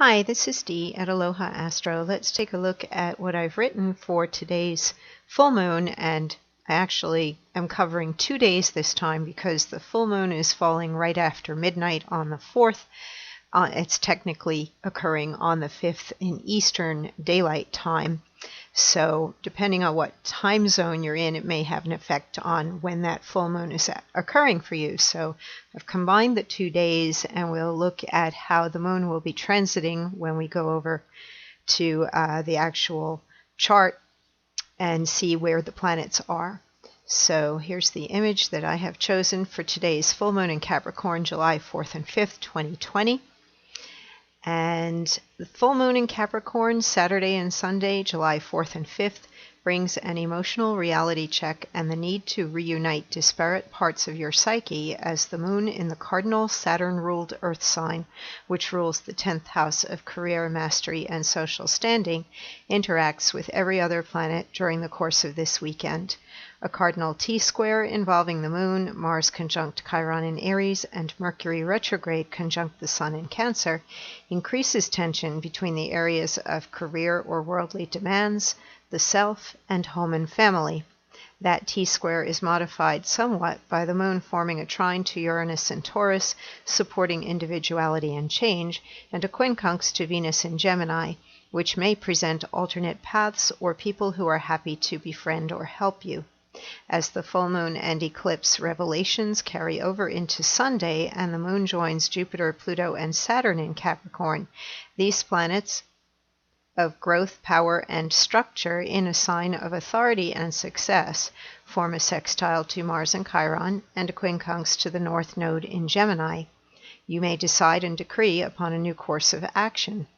Hi, this is Dee at Aloha Astro. Let's take a look at what I've written for today's full moon, and I actually am covering 2 days this time because the full moon is falling right after midnight on the 4th. It's technically occurring on the 5th in Eastern Daylight Time. So depending on what time zone you're in, it may have an effect on when that full moon is occurring for you. So I've combined the 2 days, and we'll look at how the moon will be transiting when we go over to the actual chart and see where the planets are. So here's the image that I have chosen for today's full moon in Capricorn, July 4th and 5th, 2020. And the full moon in Capricorn, Saturday and Sunday, July 4th and 5th, brings an emotional reality check and the need to reunite disparate parts of your psyche as the moon in the cardinal Saturn-ruled Earth sign, which rules the 10th house of career, mastery, and social standing, interacts with every other planet during the course of this weekend. A cardinal T-square involving the moon, Mars conjunct Chiron in Aries, and Mercury retrograde conjunct the sun in Cancer increases tension between the areas of career or worldly demands, the self, and home and family. That T-square is modified somewhat by the moon forming a trine to Uranus and Taurus, supporting individuality and change, and a quincunx to Venus in Gemini, which may present alternate paths or people who are happy to befriend or help you. As the full moon and eclipse revelations carry over into Sunday and the moon joins Jupiter, Pluto, and Saturn in Capricorn, these planets of growth, power, and structure in a sign of authority and success form a sextile to Mars and Chiron and a quincunx to the North Node in Gemini. You may decide and decree upon a new course of action.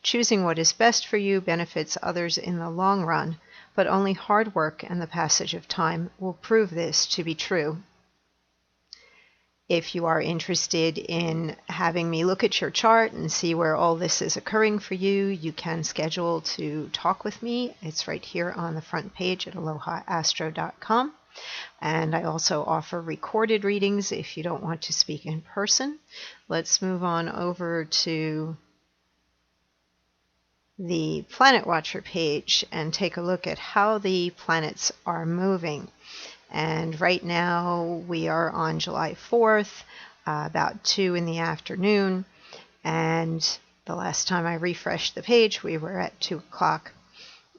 Choosing what is best for you benefits others in the long run, but only hard work and the passage of time will prove this to be true. If you are interested in having me look at your chart and see where all this is occurring for you, you can schedule to talk with me. It's right here on the front page at alohaastro.com. And I also offer recorded readings if you don't want to speak in person. Let's move on over to the Planet Watcher page and take a look at how the planets are moving. And right now we are on July 4th, about 2 in the afternoon, and the last time I refreshed the page we were at 2 o'clock.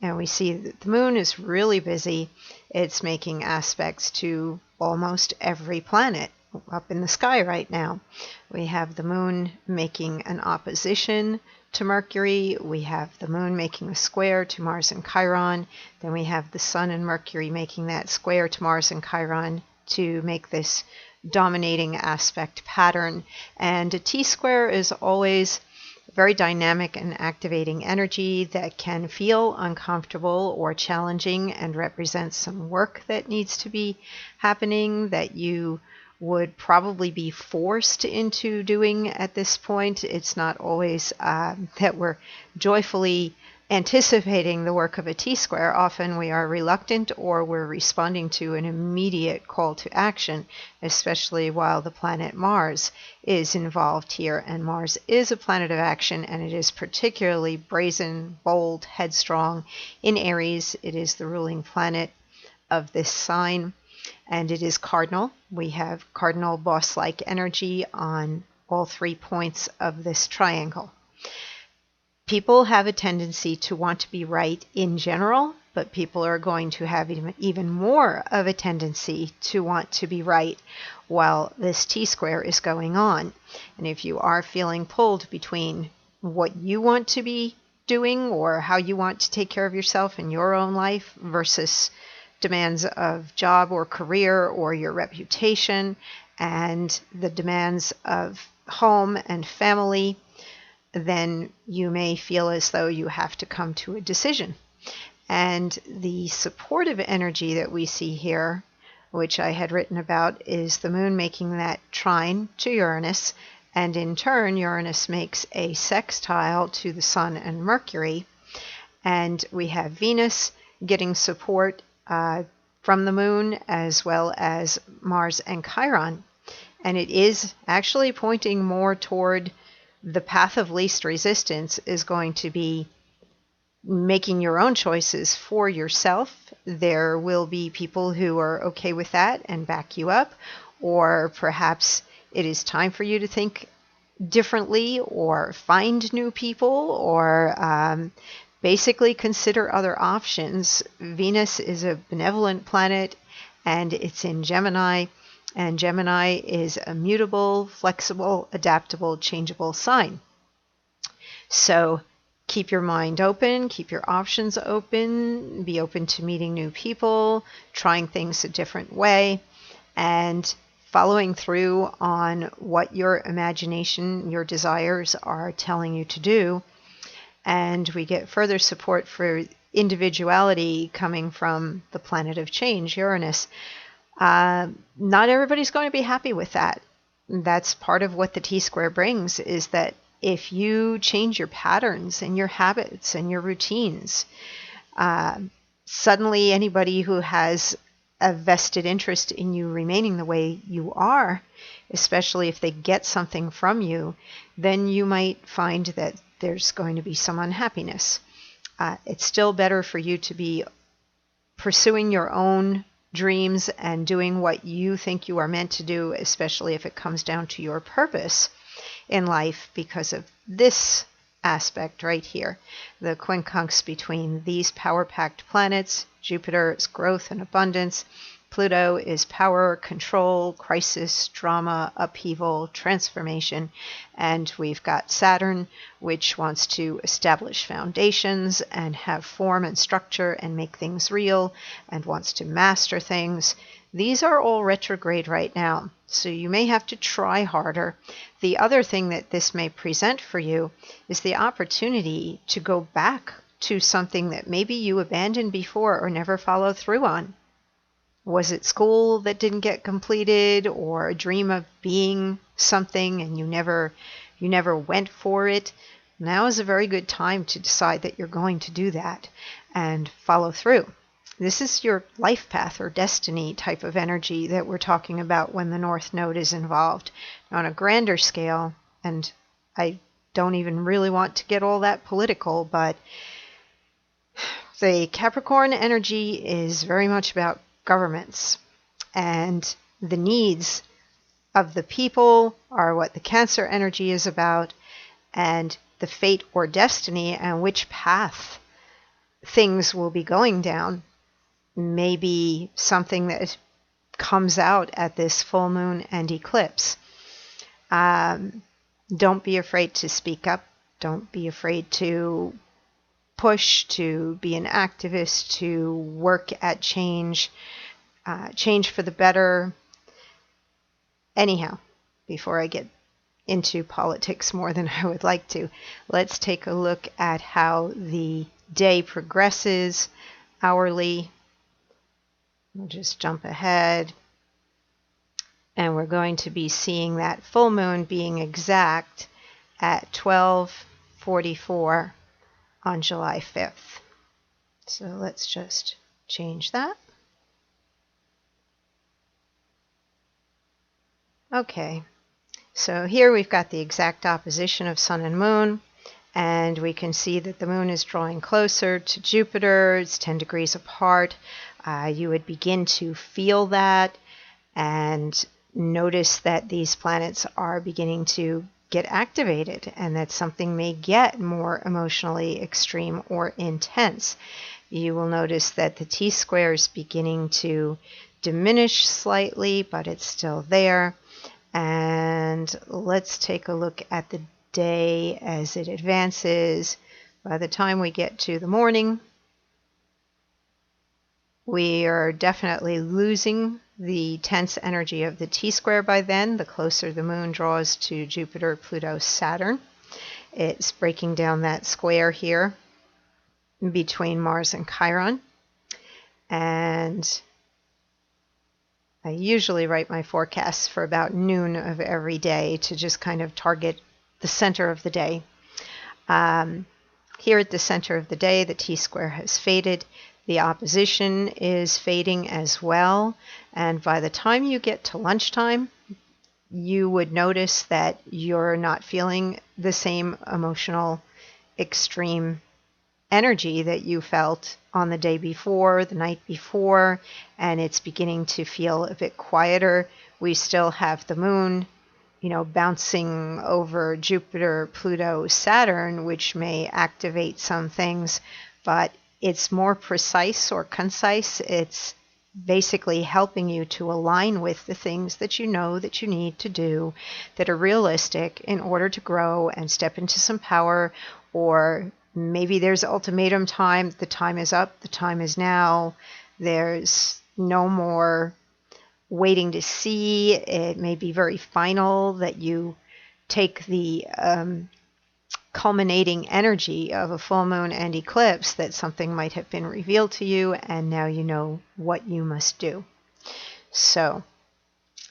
And we see that the moon is really busy. It's making aspects to almost every planet up in the sky right now. We have the moon making an opposition to Mercury, we have the moon making a square to Mars and Chiron, then we have the sun and Mercury making that square to Mars and Chiron to make this dominating aspect pattern. And a T-square is always very dynamic and activating energy that can feel uncomfortable or challenging and represents some work that needs to be happening that you would probably be forced into doing at this point. It's not always that we're joyfully anticipating the work of a T-square. Often we are reluctant or we're responding to an immediate call to action, especially while the planet Mars is involved here. And Mars is a planet of action, and it is particularly brazen, bold, headstrong in Aries. It is the ruling planet of this sign. And it is cardinal. We have cardinal boss-like energy on all 3 points of this triangle. People have a tendency to want to be right in general, but people are going to have even more of a tendency to want to be right while this T-square is going on. And if you are feeling pulled between what you want to be doing or how you want to take care of yourself in your own life versus demands of job or career or your reputation and the demands of home and family, then you may feel as though you have to come to a decision. And the supportive energy that we see here, which I had written about, is the moon making that trine to Uranus, and in turn Uranus makes a sextile to the sun and Mercury, and we have Venus getting support from the moon as well as Mars and Chiron. And it is actually pointing more toward the path of least resistance is going to be making your own choices for yourself. There will be people who are okay with that and back you up, or perhaps it is time for you to think differently or find new people, or basically consider other options. Venus is a benevolent planet and it's in Gemini, and Gemini is a mutable, flexible, adaptable, changeable sign. So keep your mind open, keep your options open, be open to meeting new people, trying things a different way, and following through on what your imagination, your desires are telling you to do. And we get further support for individuality coming from the planet of change, Uranus. Not everybody's going to be happy with that. That's part of what the T-square brings, is that if you change your patterns and your habits and your routines, suddenly anybody who has a vested interest in you remaining the way you are, especially if they get something from you, then you might find that there's going to be some unhappiness. It's still better for you to be pursuing your own dreams and doing what you think you are meant to do, especially if it comes down to your purpose in life, because of this aspect right here, the quincunx between these power-packed planets. Jupiter is growth and abundance. Pluto is power, control, crisis, drama, upheaval, transformation. And we've got Saturn, which wants to establish foundations and have form and structure and make things real and wants to master things. These are all retrograde right now, so you may have to try harder. The other thing that this may present for you is the opportunity to go back to something that maybe you abandoned before or never followed through on. Was it school that didn't get completed, or a dream of being something and you never went for it? Now is a very good time to decide that you're going to do that and follow through. This is your life path or destiny type of energy that we're talking about when the North Node is involved. On a grander scale, and I don't even really want to get all that political, but the Capricorn energy is very much about governments, and the needs of the people are what the Cancer energy is about, and the fate or destiny and which path things will be going down may be something that comes out at this full moon and eclipse. Don't be afraid to speak up. Don't be afraid to push, to be an activist, to work at change for the better. Anyhow, before I get into politics more than I would like to, let's take a look at how the day progresses hourly. We'll just jump ahead, and we're going to be seeing that full moon being exact at 12:44 on July 5th. So let's just change that. Okay, so here we've got the exact opposition of Sun and Moon, and we can see that the Moon is drawing closer to Jupiter. It's 10 degrees apart. You would begin to feel that and notice that these planets are beginning to get activated and that something may get more emotionally extreme or intense. You will notice that the T-square is beginning to diminish slightly, but it's still there. And let's take a look at the day as it advances. By the time we get to the morning, we are definitely losing the tense energy of the T-square by then, the closer the Moon draws to Jupiter, Pluto, Saturn. It's breaking down that square here between Mars and Chiron. And I usually write my forecasts for about noon of every day to just kind of target the center of the day. Here at the center of the day, the T-square has faded. The opposition is fading as well. And by the time you get to lunchtime, you would notice that you're not feeling the same emotional extreme energy that you felt on the day before, the night before, and it's beginning to feel a bit quieter. We still have the moon, bouncing over Jupiter, Pluto, Saturn, which may activate some things, but it's more precise or concise. It's basically helping you to align with the things that you know that you need to do that are realistic in order to grow and step into some power. Or maybe there's ultimatum time. The time is up. The time is now. There's no more waiting to see. It may be very final, that you take the culminating energy of a full moon and eclipse, that something might have been revealed to you, and now you know what you must do. So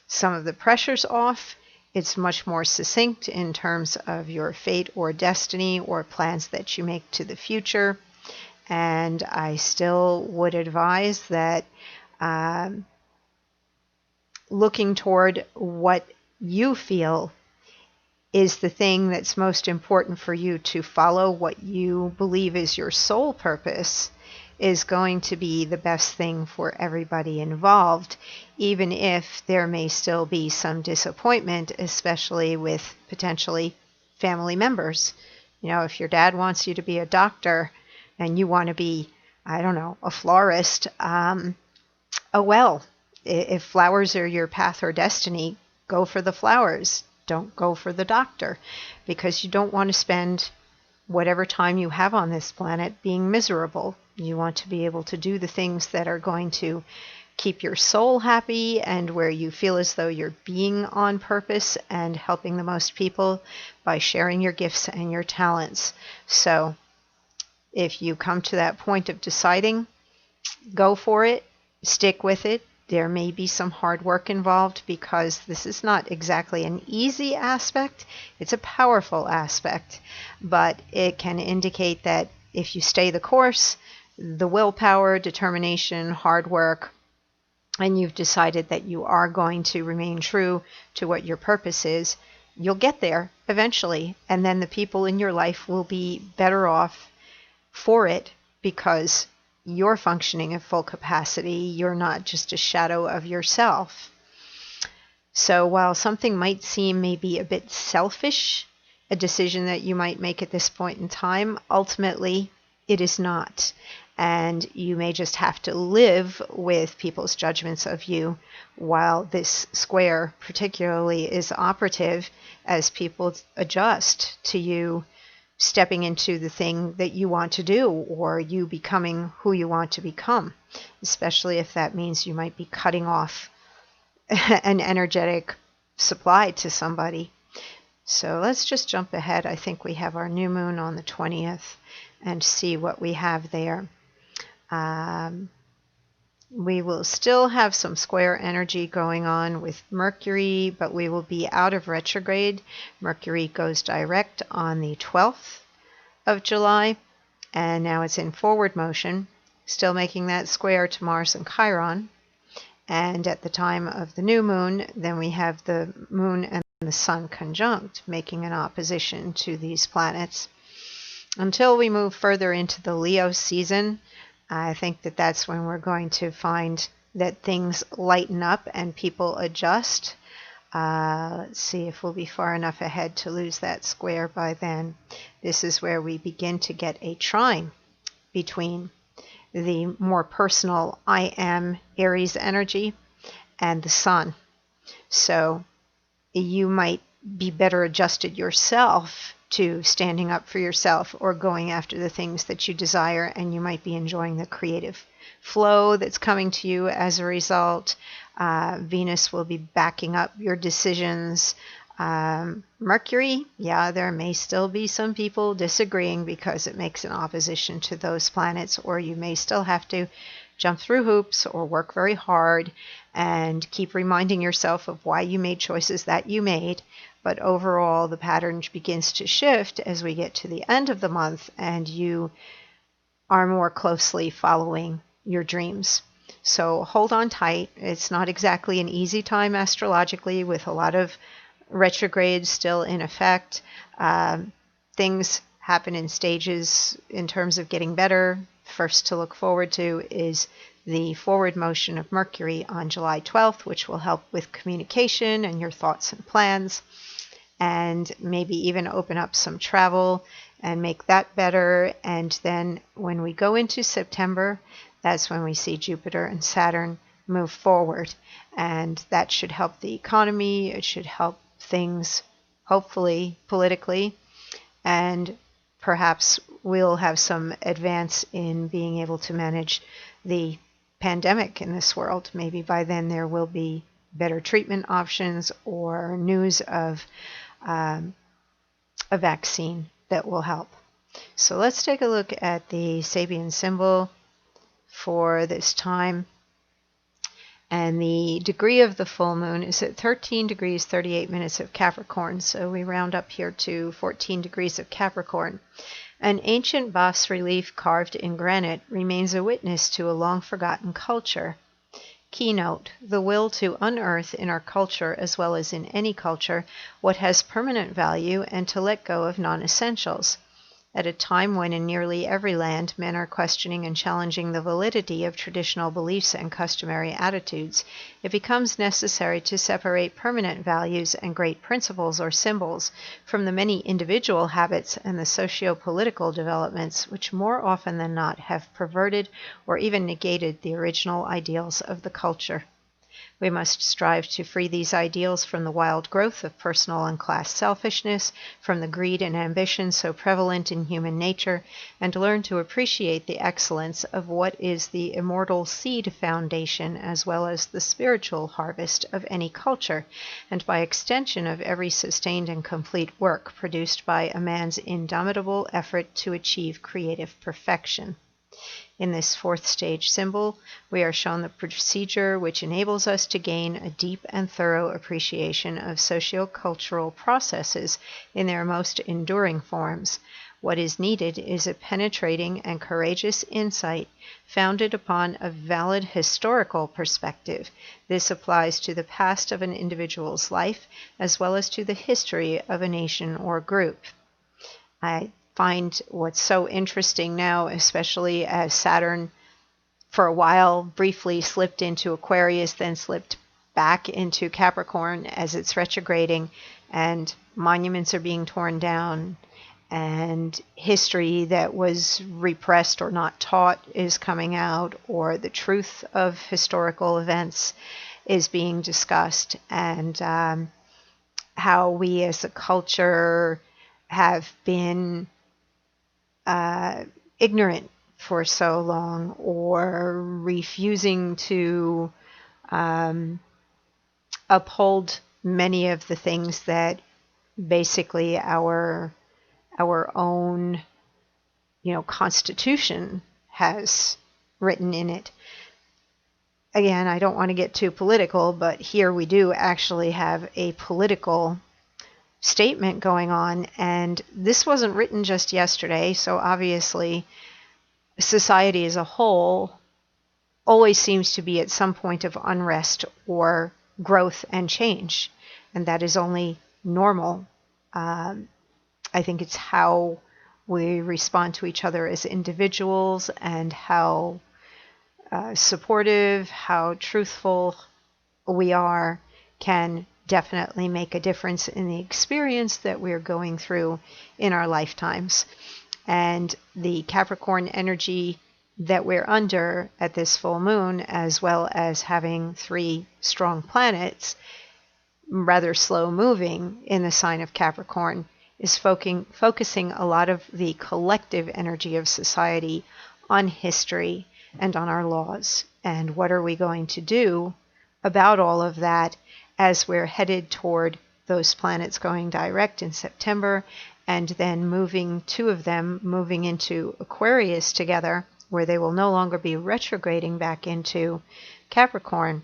some of the pressure's off. It's much more succinct in terms of your fate or destiny or plans that you make to the future. And I still would advise that looking toward what you feel is the thing that's most important for you to follow, what you believe is your soul purpose, is going to be the best thing for everybody involved, even if there may still be some disappointment, especially with potentially family members. If your dad wants you to be a doctor and you want to be, I don't know, a florist, if flowers are your path or destiny, go for the flowers. Don't go for the doctor, because you don't want to spend whatever time you have on this planet being miserable. You want to be able to do the things that are going to keep your soul happy and where you feel as though you're being on purpose and helping the most people by sharing your gifts and your talents. So if you come to that point of deciding, go for it, stick with it. There may be some hard work involved, because this is not exactly an easy aspect. It's a powerful aspect, but it can indicate that if you stay the course, the willpower, determination, hard work, and you've decided that you are going to remain true to what your purpose is, you'll get there eventually. And then the people in your life will be better off for it, because you're functioning at full capacity. You're not just a shadow of yourself. So while something might seem maybe a bit selfish, a decision that you might make at this point in time, ultimately it is not. And you may just have to live with people's judgments of you while this square particularly is operative, as people adjust to you stepping into the thing that you want to do, or you becoming who you want to become, especially if that means you might be cutting off an energetic supply to somebody. So let's just jump ahead. I think we have our new moon on the 20th, and see what we have there. We will still have some square energy going on with Mercury, but we will be out of retrograde. Mercury goes direct on the 12th of July, and now it's in forward motion, still making that square to Mars and Chiron. And at the time of the new moon, then we have the moon and the sun conjunct, making an opposition to these planets. Until we move further into the Leo season, I think that that's when we're going to find that things lighten up and people adjust. Let's see if we'll be far enough ahead to lose that square by then. This is where we begin to get a trine between the more personal I am Aries energy and the sun. So you might be better adjusted yourself to standing up for yourself or going after the things that you desire, and you might be enjoying the creative flow that's coming to you as a result. Venus will be backing up your decisions. Mercury, there may still be some people disagreeing because it makes an opposition to those planets, or you may still have to jump through hoops or work very hard and keep reminding yourself of why you made choices that you made. But overall, the pattern begins to shift as we get to the end of the month and you are more closely following your dreams. So hold on tight. It's not exactly an easy time astrologically, with a lot of retrogrades still in effect. Things happen in stages in terms of getting better. First to look forward to is the forward motion of Mercury on July 12th, which will help with communication and your thoughts and plans, and maybe even open up some travel and make that better. And then when we go into September, that's when we see Jupiter and Saturn move forward. And that should help the economy. It should help things, hopefully, politically. And perhaps we'll have some advance in being able to manage the pandemic in this world. Maybe by then there will be better treatment options or news of a vaccine that will help. So let's take a look at the Sabian symbol for this time. And the degree of the full moon is at 13 degrees 38 minutes of Capricorn. So we round up here to 14 degrees of Capricorn. An ancient bas relief carved in granite remains a witness to a long-forgotten culture. Keynote: the will to unearth in our culture, as well as in any culture, what has permanent value and to let go of non-essentials. At a time when in nearly every land men are questioning and challenging the validity of traditional beliefs and customary attitudes, it becomes necessary to separate permanent values and great principles or symbols from the many individual habits and the socio-political developments which more often than not have perverted or even negated the original ideals of the culture. We must strive to free these ideals from the wild growth of personal and class selfishness, from the greed and ambition so prevalent in human nature, and learn to appreciate the excellence of what is the immortal seed foundation as well as the spiritual harvest of any culture, and by extension of every sustained and complete work produced by a man's indomitable effort to achieve creative perfection. In this fourth stage symbol, we are shown the procedure which enables us to gain a deep and thorough appreciation of socio-cultural processes in their most enduring forms. What is needed is a penetrating and courageous insight founded upon a valid historical perspective. This applies to the past of an individual's life as well as to the history of a nation or group. I find what's so interesting now, especially as Saturn for a while briefly slipped into Aquarius, then slipped back into Capricorn as it's retrograding, and monuments are being torn down, and history that was repressed or not taught is coming out, or the truth of historical events is being discussed, and how we as a culture have been ignorant for so long, or refusing to uphold many of the things that basically our own Constitution has written in it. Again, I don't want to get too political, but here we do actually have a political statement going on, and this wasn't written just yesterday, so obviously society as a whole always seems to be at some point of unrest or growth and change, and that is only normal. I think it's how we respond to each other as individuals, and how supportive, how truthful we are can definitely make a difference in the experience that we're going through in our lifetimes. And the Capricorn energy that we're under at this full moon, as well as having 3 strong planets, rather slow moving in the sign of Capricorn, is focusing a lot of the collective energy of society on history and on our laws. And what are we going to do about all of that as we're headed toward those planets going direct in September, and then moving 2 of them moving into Aquarius together, where they will no longer be retrograding back into Capricorn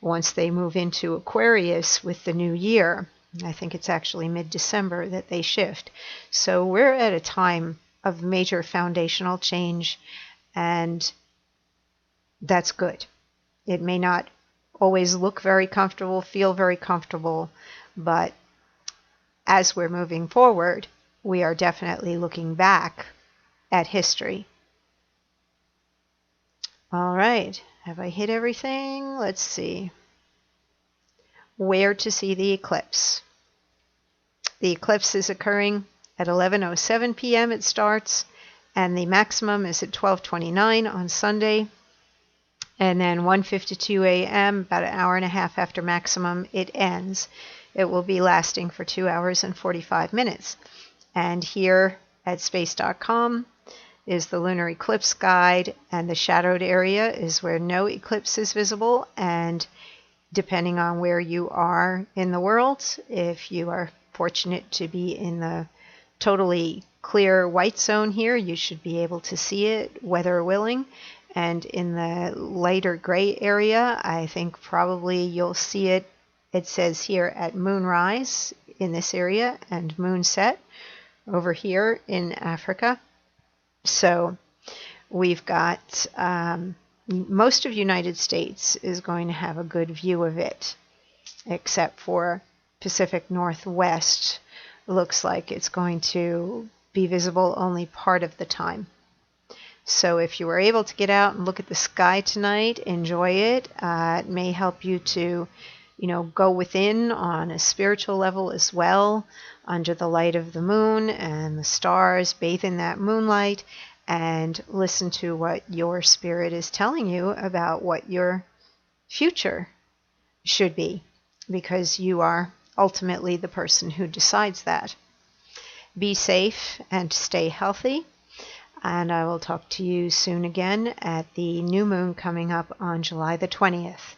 once they move into Aquarius with the new year. I think it's actually mid-December that they shift. So we're at a time of major foundational change, and that's good. It may not always look very comfortable, feel very comfortable, but as we're moving forward, we are definitely looking back at history. All right, have I hit everything? Let's see. Where to see the eclipse. The eclipse is occurring at 11:07 p.m. it starts, and the maximum is at 12:29 on Sunday. And then 1:52 a.m., about an hour and a half after maximum, it ends. It will be lasting for 2 hours and 45 minutes. And here at space.com is the lunar eclipse guide, and the shadowed area is where no eclipse is visible. And depending on where you are in the world, if you are fortunate to be in the totally clear white zone here, you should be able to see it, weather willing. And in the lighter gray area, I think probably you'll see it. It says here at moonrise in this area and moonset over here in Africa. So we've got most of United States is going to have a good view of it, except for Pacific Northwest. Looks like it's going to be visible only part of the time. So if you were able to get out and look at the sky tonight, enjoy it. It may help you to, go within on a spiritual level as well, under the light of the moon and the stars, bathe in that moonlight, and listen to what your spirit is telling you about what your future should be, because you are ultimately the person who decides that. Be safe and stay healthy. And I will talk to you soon again at the new moon coming up on July the 20th.